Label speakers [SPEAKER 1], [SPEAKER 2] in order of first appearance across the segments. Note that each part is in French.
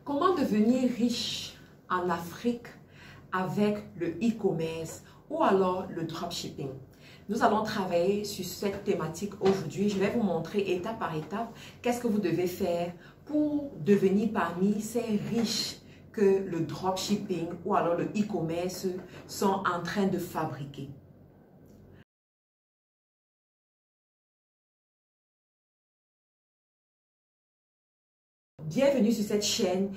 [SPEAKER 1] Comment devenir riche en Afrique avec le e-commerce ou alors le dropshipping? Nous allons travailler sur cette thématique aujourd'hui. Je vais vous montrer étape par étape qu'est-ce que vous devez faire pour devenir parmi ces riches que le dropshipping ou alors le e-commerce sont en train de fabriquer. Bienvenue sur cette chaîne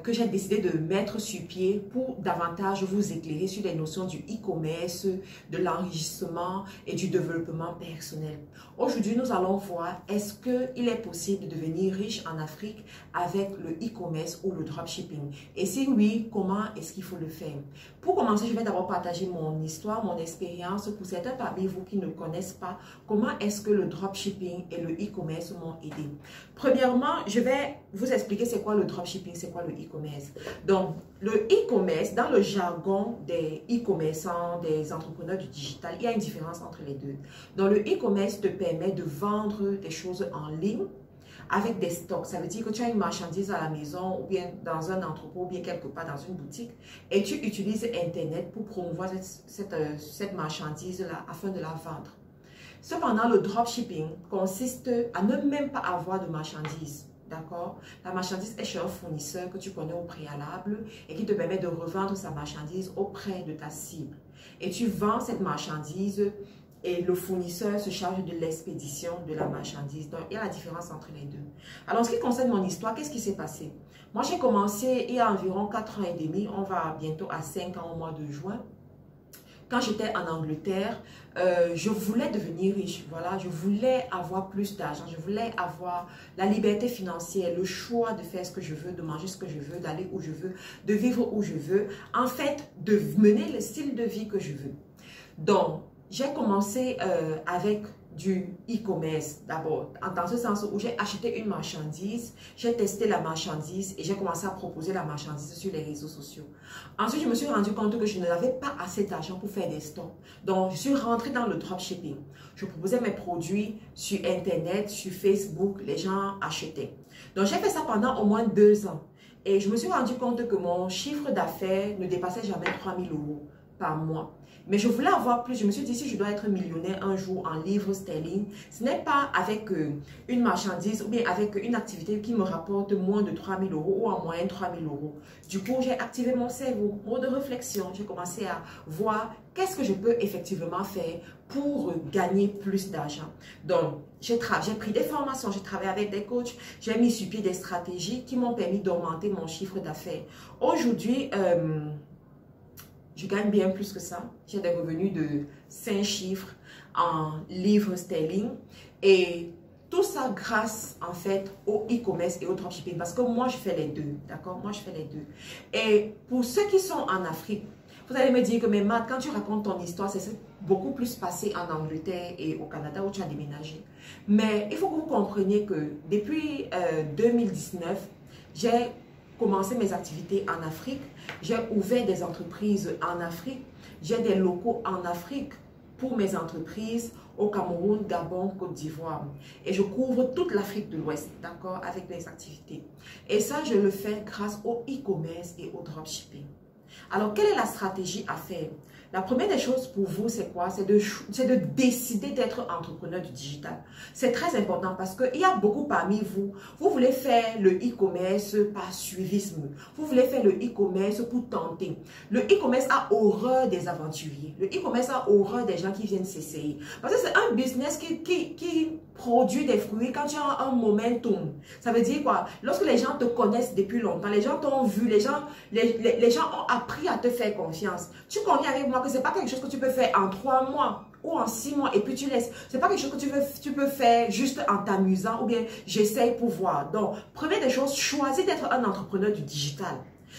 [SPEAKER 1] que j'ai décidé de mettre sur pied pour davantage vous éclairer sur les notions du e-commerce, de l'enrichissement et du développement personnel. Aujourd'hui, nous allons voir est-ce qu'il est possible de devenir riche en Afrique avec le e-commerce ou le dropshipping. Et si oui, comment est-ce qu'il faut le faire? Pour commencer, je vais d'abord partager mon histoire, mon expérience pour certains parmi vous qui ne connaissent pas comment est-ce que le dropshipping et le e-commerce m'ont aidé. Premièrement, je vais vous expliquer c'est quoi le dropshipping, c'est quoi le e-commerce. Donc, le e-commerce, dans le jargon des e-commerçants, des entrepreneurs du digital, il y a une différence entre les deux. Donc, le e-commerce te permet de vendre des choses en ligne avec des stocks. Ça veut dire que tu as une marchandise à la maison ou bien dans un entrepôt ou bien quelque part dans une boutique et tu utilises Internet pour promouvoir cette marchandise-là afin de la vendre. Cependant, le dropshipping consiste à ne même pas avoir de marchandise. D'accord? La marchandise est chez un fournisseur que tu connais au préalable et qui te permet de revendre sa marchandise auprès de ta cible. Et tu vends cette marchandise et le fournisseur se charge de l'expédition de la marchandise. Donc, il y a la différence entre les deux. Alors, en ce qui concerne mon histoire, qu'est-ce qui s'est passé? Moi, j'ai commencé il y a environ 4 ans et demi. On va bientôt à 5 ans au mois de juin. Quand j'étais en Angleterre, je voulais devenir riche. Voilà, je voulais avoir plus d'argent. Je voulais avoir la liberté financière, le choix de faire ce que je veux, de manger ce que je veux, d'aller où je veux, de vivre où je veux. En fait, de mener le style de vie que je veux. Donc, j'ai commencé avec du e-commerce d'abord, dans ce sens où j'ai acheté une marchandise, j'ai testé la marchandise et j'ai commencé à proposer la marchandise sur les réseaux sociaux. Ensuite, je me suis rendu compte que je n'avais pas assez d'argent pour faire des stocks. Donc, je suis rentrée dans le dropshipping. Je proposais mes produits sur Internet, sur Facebook, les gens achetaient. Donc, j'ai fait ça pendant au moins 2 ans. Et je me suis rendu compte que mon chiffre d'affaires ne dépassait jamais 3 000 € par mois. Mais je voulais avoir plus. Je me suis dit, si je dois être millionnaire un jour en livres sterling, ce n'est pas avec une marchandise ou bien avec une activité qui me rapporte moins de 3 000 € ou en moyenne 3 000 €. Du coup, j'ai activé mon cerveau, mode de réflexion. J'ai commencé à voir qu'est-ce que je peux effectivement faire pour gagner plus d'argent. Donc, j'ai pris des formations, j'ai travaillé avec des coachs, j'ai mis sur pied des stratégies qui m'ont permis d'augmenter mon chiffre d'affaires. Aujourd'hui, je gagne bien plus que ça. J'ai des revenus de 5 chiffres en livres sterling. Et tout ça grâce en fait au e-commerce et au dropshipping. Parce que moi, je fais les deux. D'accord? Moi, je fais les deux. Et pour ceux qui sont en Afrique, vous allez me dire que mais Matt, quand tu racontes ton histoire, c'est beaucoup plus passé en Angleterre et au Canada où tu as déménagé. Mais il faut que vous compreniez que depuis 2019, j'ai commencé mes activités en Afrique, j'ai ouvert des entreprises en Afrique, j'ai des locaux en Afrique pour mes entreprises au Cameroun, Gabon, Côte d'Ivoire. Et je couvre toute l'Afrique de l'Ouest, d'accord, avec mes activités. Et ça, je le fais grâce au e-commerce et au dropshipping. Alors, quelle est la stratégie à faire? La première des choses pour vous, c'est quoi? C'est de décider d'être entrepreneur du digital. C'est très important parce qu'il y a beaucoup parmi vous. Vous voulez faire le e-commerce par suivisme. Vous voulez faire le e-commerce pour tenter. Le e-commerce a horreur des aventuriers. Le e-commerce a horreur des gens qui viennent s'essayer. Parce que c'est un business qui produit des fruits quand tu as un momentum. Ça veut dire quoi? Lorsque les gens te connaissent depuis longtemps, les gens t'ont vu, les gens ont appris à te faire confiance. Tu conviens avec moi que ce n'est pas quelque chose que tu peux faire en 3 mois ou en 6 mois et puis tu laisses. Ce n'est pas quelque chose que tu peux faire juste en t'amusant ou bien j'essaye pour voir. Donc, première des choses, choisis d'être un entrepreneur du digital.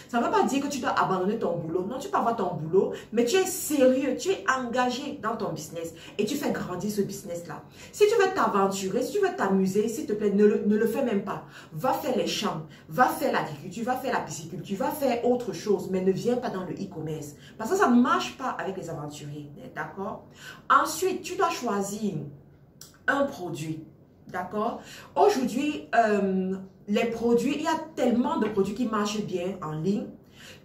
[SPEAKER 1] Ça ne veut pas dire que tu dois abandonner ton boulot. Non, tu peux avoir ton boulot, mais tu es sérieux, tu es engagé dans ton business et tu fais grandir ce business-là. Si tu veux t'aventurer, si tu veux t'amuser, s'il te plaît, ne le fais même pas. Va faire les champs, va faire l'agriculture, va faire la pisciculture, va faire autre chose, mais ne viens pas dans le e-commerce. Parce que ça ne marche pas avec les aventuriers, d'accord? Ensuite, tu dois choisir un produit. D'accord? Aujourd'hui, les produits, il y a tellement de produits qui marchent bien en ligne.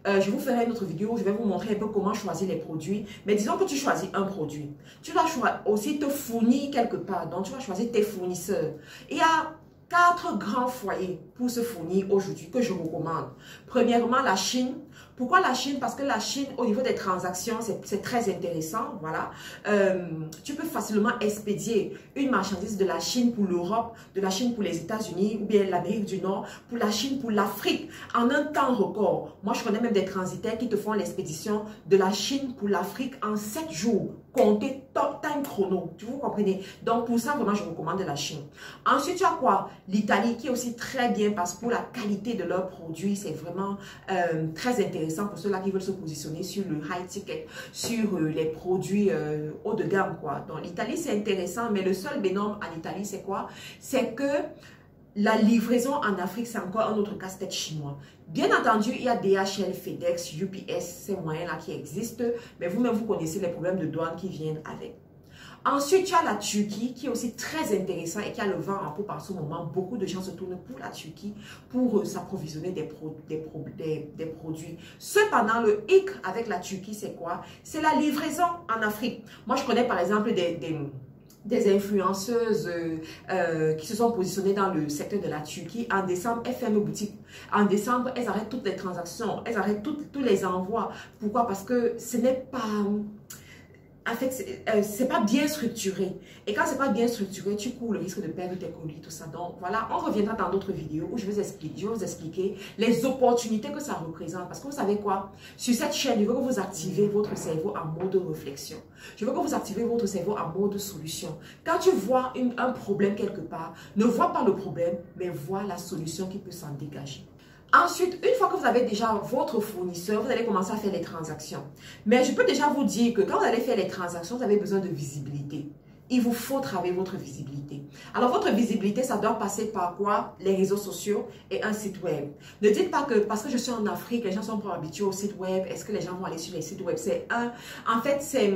[SPEAKER 1] Je vous ferai une autre vidéo où je vais vous montrer un peu comment choisir les produits. Mais disons que tu choisis un produit. Tu dois aussi te fournir quelque part. Donc, tu vas choisir tes fournisseurs. Il y a 4 grands foyers pour se fournir aujourd'hui que je recommande. Premièrement, la Chine. Pourquoi la Chine? Parce que la Chine, au niveau des transactions, c'est très intéressant. Voilà. Tu peux facilement expédier une marchandise de la Chine pour l'Europe, de la Chine pour les États-Unis ou bien l'Amérique du Nord, pour la Chine pour l'Afrique en un temps record. Moi, je connais même des transitaires qui te font l'expédition de la Chine pour l'Afrique en 7 jours. Comptez top time chrono. Tu vous comprenez? Donc, pour ça, vraiment, je recommande la Chine. Ensuite, tu as quoi? L'Italie qui est aussi très bien parce que pour la qualité de leurs produits, c'est vraiment très intéressant pour ceux-là qui veulent se positionner sur le high ticket, sur les produits haut de gamme, quoi. Donc, l'Italie, c'est intéressant, mais le seul bénom à l'Italie, c'est quoi? C'est que la livraison en Afrique, c'est encore un autre casse-tête chinois. Bien entendu, il y a DHL, FedEx, UPS, ces moyens-là qui existent, mais vous-même, vous connaissez les problèmes de douane qui viennent avec. Ensuite, tu as la Turquie qui est aussi très intéressant et qui a le vent en poupe en ce moment. Beaucoup de gens se tournent pour la Turquie pour s'approvisionner des produits. Cependant, le hic avec la Turquie, c'est quoi? C'est la livraison en Afrique. Moi, je connais par exemple des influenceuses qui se sont positionnées dans le secteur de la Turquie. En décembre, elles ferment boutique. En décembre, elles arrêtent toutes les transactions. Elles arrêtent tous les envois. Pourquoi? Parce que ce n'est pas... En fait, c'est pas bien structuré. Et quand c'est pas bien structuré, tu cours le risque de perdre tes colis, tout ça. Donc, voilà, on reviendra dans d'autres vidéos où je vais vous expliquer les opportunités que ça représente. Parce que vous savez quoi? Sur cette chaîne, je veux que vous activez votre cerveau en mode réflexion. Je veux que vous activez votre cerveau en mode solution. Quand tu vois un problème quelque part, ne vois pas le problème, mais vois la solution qui peut s'en dégager. Ensuite, une fois que vous avez déjà votre fournisseur, vous allez commencer à faire les transactions. Mais je peux déjà vous dire que quand vous allez faire les transactions, vous avez besoin de visibilité. Il vous faut travailler votre visibilité. Alors, votre visibilité, ça doit passer par quoi? Les réseaux sociaux et un site web. Ne dites pas que parce que je suis en Afrique, les gens sont pas habitués au site web. Est-ce que les gens vont aller sur les sites web? En fait, c'est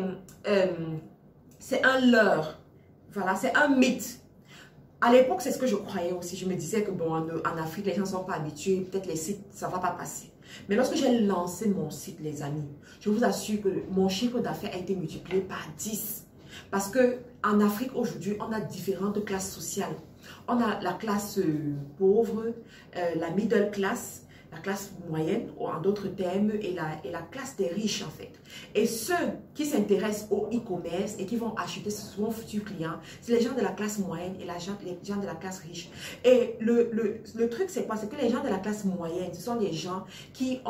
[SPEAKER 1] un leurre. Voilà, c'est un mythe. À l'époque, c'est ce que je croyais aussi. Je me disais que bon, en Afrique, les gens ne sont pas habitués. Peut-être les sites, ça ne va pas passer. Mais lorsque j'ai lancé mon site, les amis, je vous assure que mon chiffre d'affaires a été multiplié par 10. Parce qu'en Afrique, aujourd'hui, on a différentes classes sociales. On a la classe pauvre, la middle class, la classe moyenne, ou en d'autres termes, et la classe des riches, en fait. Et ceux qui s'intéressent au e-commerce et qui vont acheter souvent futurs clients, c'est les gens de la classe moyenne et les gens de la classe riche. Et le truc, c'est quoi? C'est que les gens de la classe moyenne, ce sont les gens qui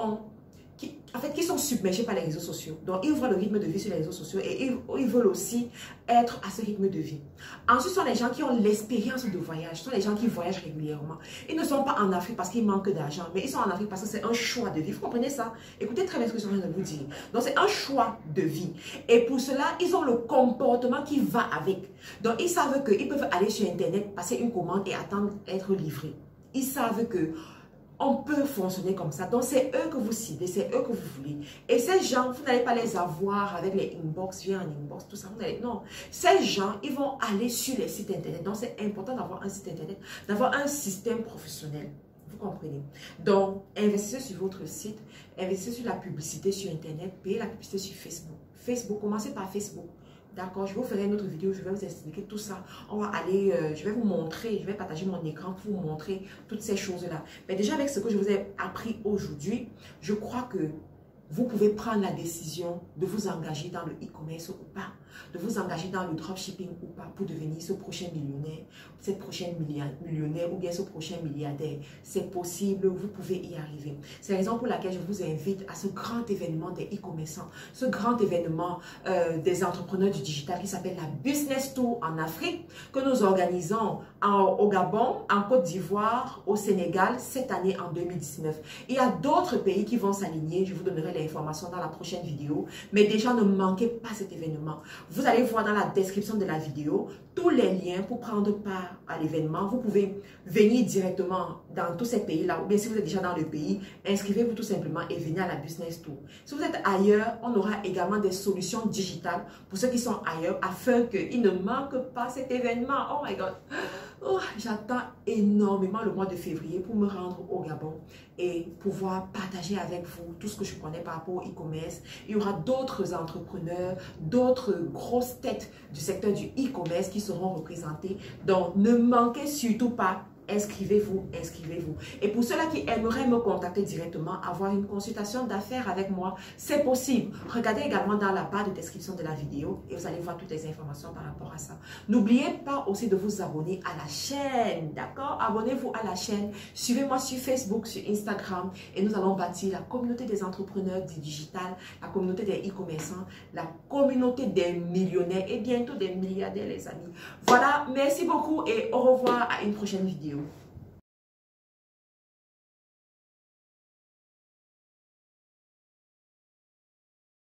[SPEAKER 1] sont submergés par les réseaux sociaux. Donc, ils voient le rythme de vie sur les réseaux sociaux et ils veulent aussi être à ce rythme de vie. Ensuite, ce sont les gens qui ont l'expérience de voyage. Ce sont les gens qui voyagent régulièrement. Ils ne sont pas en Afrique parce qu'ils manquent d'argent, mais ils sont en Afrique parce que c'est un choix de vie. Vous comprenez ça? Écoutez très bien ce que je suis en train de vous dire. Donc, c'est un choix de vie. Et pour cela, ils ont le comportement qui va avec. Donc, ils savent qu'ils peuvent aller sur Internet, passer une commande et attendre d'être livrés. Ils savent que on peut fonctionner comme ça. Donc, c'est eux que vous ciblez, c'est eux que vous voulez. Et ces gens, vous n'allez pas les avoir avec les inbox, viens en inbox, tout ça. Non. Ces gens, ils vont aller sur les sites Internet. Donc, c'est important d'avoir un site Internet, d'avoir un système professionnel. Vous comprenez? Donc, investissez sur votre site, investissez sur la publicité sur Internet, payez la publicité sur Facebook. Commencez par Facebook. D'accord, je vous ferai une autre vidéo, je vais vous expliquer tout ça. On va aller, je vais vous montrer, je vais partager mon écran pour vous montrer toutes ces choses-là. Mais déjà avec ce que je vous ai appris aujourd'hui, je crois que vous pouvez prendre la décision de vous engager dans le e-commerce ou pas, de vous engager dans le dropshipping ou pas pour devenir ce prochain millionnaire, cette prochaine millionnaire ou bien ce prochain milliardaire. C'est possible, vous pouvez y arriver. C'est la raison pour laquelle je vous invite à ce grand événement des e-commerçants, ce grand événement des entrepreneurs du digital qui s'appelle la Business Tour en Afrique, que nous organisons au Gabon, en Côte d'Ivoire, au Sénégal, cette année en 2019. Il y a d'autres pays qui vont s'aligner, je vous donnerai les informations dans la prochaine vidéo, mais déjà ne manquez pas cet événement. Vous allez voir dans la description de la vidéo tous les liens pour prendre part à l'événement. Vous pouvez venir directement dans tous ces pays-là, ou bien si vous êtes déjà dans le pays, inscrivez-vous tout simplement et venez à la Business Tour. Si vous êtes ailleurs, on aura également des solutions digitales pour ceux qui sont ailleurs, afin qu'ils ne manquent pas cet événement. Oh my God! Oh, j'attends énormément le mois de février pour me rendre au Gabon et pouvoir partager avec vous tout ce que je connais par rapport au e-commerce. Il y aura d'autres entrepreneurs, d'autres grosses têtes du secteur du e-commerce qui seront représentées. Donc, ne manquez surtout pas. Inscrivez-vous, inscrivez-vous. Et pour ceux-là qui aimeraient me contacter directement, avoir une consultation d'affaires avec moi, c'est possible. Regardez également dans la barre de description de la vidéo et vous allez voir toutes les informations par rapport à ça. N'oubliez pas aussi de vous abonner à la chaîne, d'accord? Abonnez-vous à la chaîne, suivez-moi sur Facebook, sur Instagram et nous allons bâtir la communauté des entrepreneurs du digital, la communauté des e-commerçants, la communauté des millionnaires et bientôt des milliardaires, les amis. Voilà, merci beaucoup et au revoir à une prochaine vidéo.